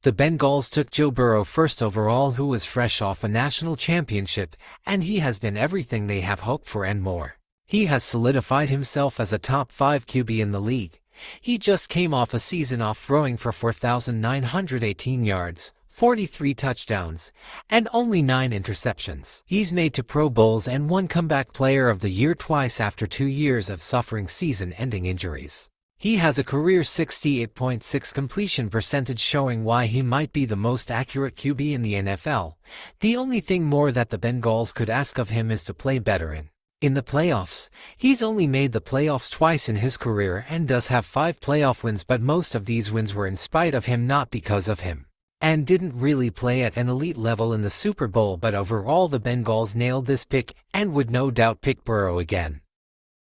The Bengals took Joe Burrow first overall, who was fresh off a national championship, and he has been everything they have hoped for and more. He has solidified himself as a top 5 QB in the league. He just came off a season off throwing for 4,918 yards, 43 touchdowns, and only 9 interceptions. He's made to Pro Bowls and won Comeback Player of the Year twice after 2 years of suffering season-ending injuries. He has a career 68.6 completion percentage, showing why he might be the most accurate QB in the NFL. The only thing more that the Bengals could ask of him is to play better in the playoffs. He's only made the playoffs twice in his career and does have 5 playoff wins, but most of these wins were in spite of him, not because of him, and didn't really play at an elite level in the Super Bowl. But overall, the Bengals nailed this pick and would no doubt pick Burrow again.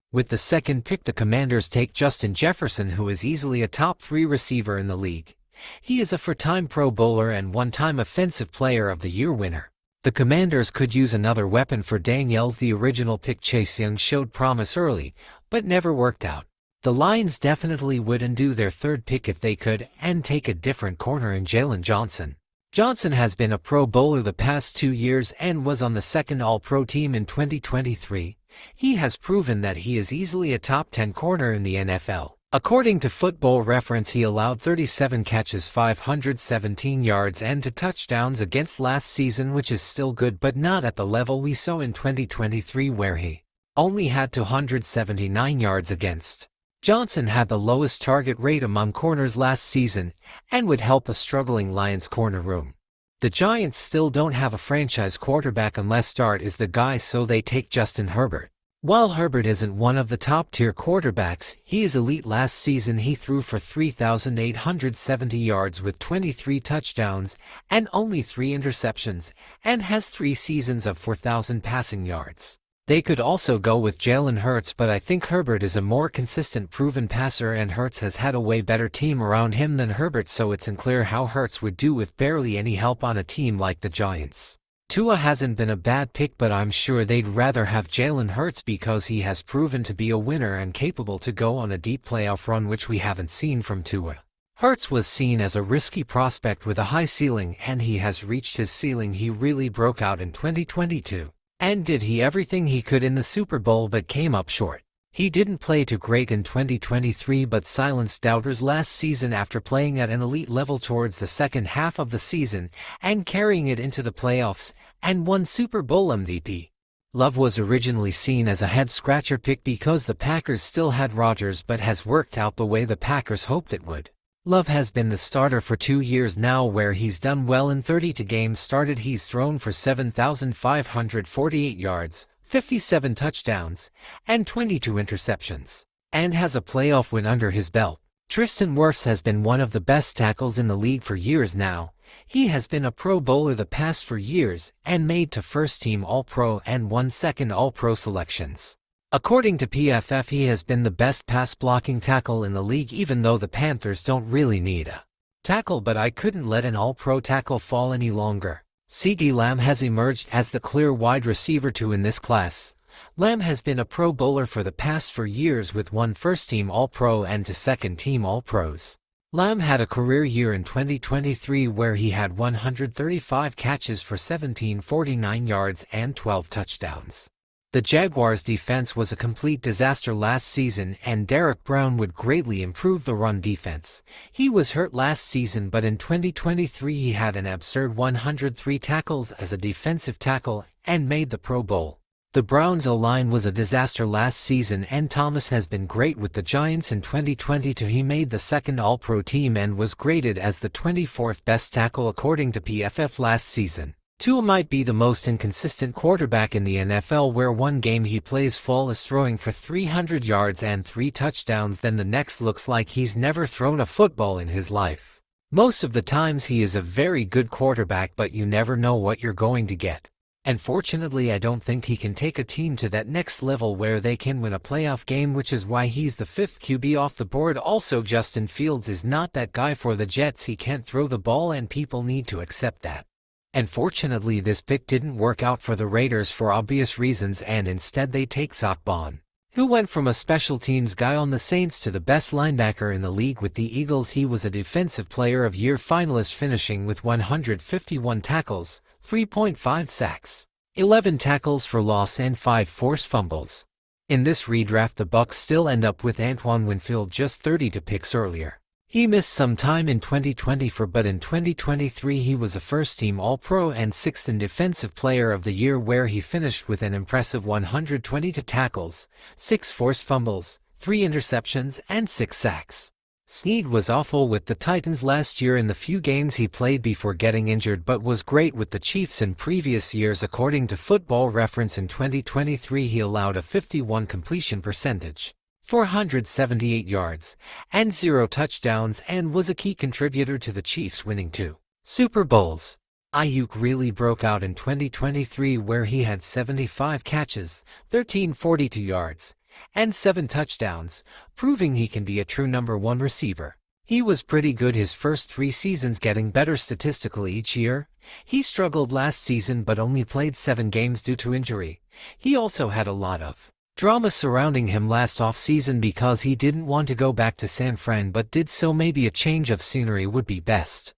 With the second pick, the Commanders take Justin Jefferson, who is easily a top 3 receiver in the league. He is a 4-time Pro Bowler and 1-time Offensive Player of the Year winner. The Commanders could use another weapon for Daniels. The original pick, Chase Young, showed promise early, but never worked out. The Lions definitely wouldn't do their third pick if they could and take a different corner in Jalen Johnson. Johnson has been a Pro Bowler the past 2 years and was on the second All-Pro team in 2023. He has proven that he is easily a top 10 corner in the NFL. According to Football Reference, he allowed 37 catches, 517 yards, and 2 touchdowns against last season, which is still good but not at the level we saw in 2023, where he only had 279 yards against. Johnson had the lowest target rate among corners last season and would help a struggling Lions corner room. The Giants still don't have a franchise quarterback unless Dart is the guy, so they take Justin Herbert. While Herbert isn't one of the top-tier quarterbacks, he is elite. Last season he threw for 3,870 yards with 23 touchdowns and only 3 interceptions, and has 3 seasons of 4,000 passing yards. They could also go with Jalen Hurts, but I think Herbert is a more consistent, proven passer, and Hurts has had a way better team around him than Herbert, so it's unclear how Hurts would do with barely any help on a team like the Giants. Tua hasn't been a bad pick, but I'm sure they'd rather have Jalen Hurts because he has proven to be a winner and capable to go on a deep playoff run, which we haven't seen from Tua. Hurts was seen as a risky prospect with a high ceiling, and he has reached his ceiling. He really broke out in 2022. And did everything he could in the Super Bowl but came up short. He didn't play too great in 2023 but silenced doubters last season after playing at an elite level towards the second half of the season and carrying it into the playoffs, and won Super Bowl MVP. Love was originally seen as a head-scratcher pick because the Packers still had Rodgers, but has worked out the way the Packers hoped it would. Love has been the starter for 2 years now, where he's done well. In 32 games started, he's thrown for 7,548 yards, 57 touchdowns, and 22 interceptions, and has a playoff win under his belt. Tristan Wirfs has been one of the best tackles in the league for years now. He has been a Pro Bowler the past 4 years and made to first-team All-Pro and 1 second All-Pro selections. According to PFF, he has been the best pass-blocking tackle in the league, even though the Panthers don't really need a tackle, but I couldn't let an All-Pro tackle fall any longer. CeeDee Lamb has emerged as the clear wide receiver 2 in this class. Lamb has been a Pro Bowler for the past 4 years with 1 first-team All-Pro and 2 second-team All-Pros. Lamb had a career year in 2023 where he had 135 catches for 1,749 yards and 12 touchdowns. The Jaguars' defense was a complete disaster last season, and Derek Brown would greatly improve the run defense. He was hurt last season, but in 2023 he had an absurd 103 tackles as a defensive tackle and made the Pro Bowl. The Browns' O-line was a disaster last season, and Thomas has been great with the Giants. In 2022 he made the second All-Pro team and was graded as the 24th best tackle according to PFF last season. Tua might be the most inconsistent quarterback in the NFL, where one game he plays flawless, throwing for 300 yards and 3 touchdowns, then the next looks like he's never thrown a football in his life. Most of the times he is a very good quarterback, but you never know what you're going to get. And fortunately, I don't think he can take a team to that next level where they can win a playoff game, which is why he's the 5th QB off the board. Also, Justin Fields is not that guy for the Jets. He can't throw the ball, and people need to accept that. Unfortunately, this pick didn't work out for the Raiders for obvious reasons, and instead they take Zach Bond, who went from a special teams guy on the Saints to the best linebacker in the league with the Eagles. He was a Defensive Player of Year finalist, finishing with 151 tackles, 3.5 sacks, 11 tackles for loss and 5 forced fumbles. In this redraft, the Bucs still end up with Antoine Winfield, just 32 picks earlier. He missed some time in 2024, but in 2023 he was a first-team All-Pro and 6th in Defensive Player of the Year, where he finished with an impressive 122 tackles, 6 forced fumbles, 3 interceptions, and 6 sacks. Snead was awful with the Titans last year in the few games he played before getting injured, but was great with the Chiefs in previous years. According to Football Reference, in 2023 he allowed a 51 completion percentage, 478 yards, and 0 touchdowns, and was a key contributor to the Chiefs winning 2 Super Bowls. Ayuk really broke out in 2023, where he had 75 catches, 1342 yards, and 7 touchdowns, proving he can be a true number 1 receiver. He was pretty good his first 3 seasons, getting better statistically each year. He struggled last season but only played 7 games due to injury. He also had a lot of drama surrounding him last offseason because he didn't want to go back to San Fran but did so. Maybe a change of scenery would be best.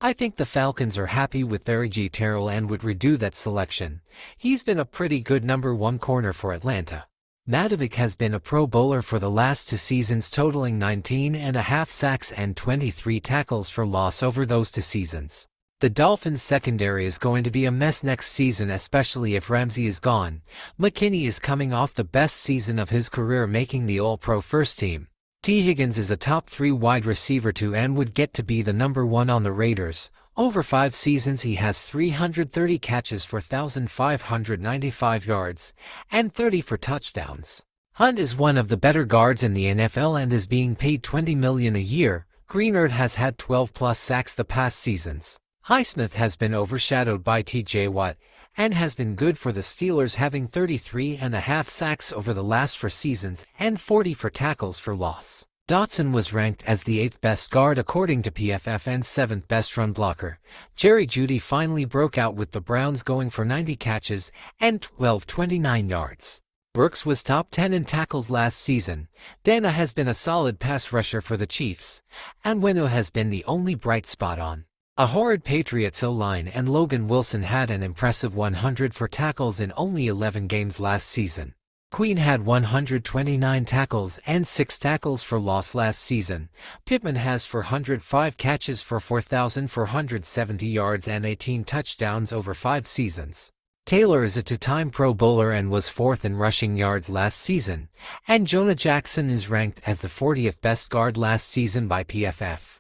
I think the Falcons are happy with A.J. Terrell and would redo that selection. He's been a pretty good number 1 corner for Atlanta. Madovic has been a Pro Bowler for the last 2 seasons, totaling 19.5 sacks and 23 tackles for loss over those 2 seasons. The Dolphins' secondary is going to be a mess next season, especially if Ramsey is gone. McKinney is coming off the best season of his career, making the All-Pro first team. T. Higgins is a top 3 wide receiver too and would get to be the number 1 on the Raiders. Over 5 seasons he has 330 catches for 1,595 yards and 30 for touchdowns. Hunt is one of the better guards in the NFL and is being paid $20 million a year. Greenard has had 12+ sacks the past seasons. Highsmith has been overshadowed by T.J. Watt and has been good for the Steelers, having 33.5 sacks over the last 4 seasons and 40 for tackles for loss. Dotson was ranked as the 8th best guard according to PFF and 7th best run blocker. Jerry Jeudy finally broke out with the Browns, going for 90 catches and 1,229 yards. Brooks was top 10 in tackles last season. Dana has been a solid pass rusher for the Chiefs, and Wenu has been the only bright spot on a horrid Patriots O-line, and Logan Wilson had an impressive 100 for tackles in only 11 games last season. Queen had 129 tackles and 6 tackles for loss last season. Pittman has 405 catches for 4,470 yards and 18 touchdowns over 5 seasons. Taylor is a 2-time Pro Bowler and was 4th in rushing yards last season, and Jonah Jackson is ranked as the 40th best guard last season by PFF.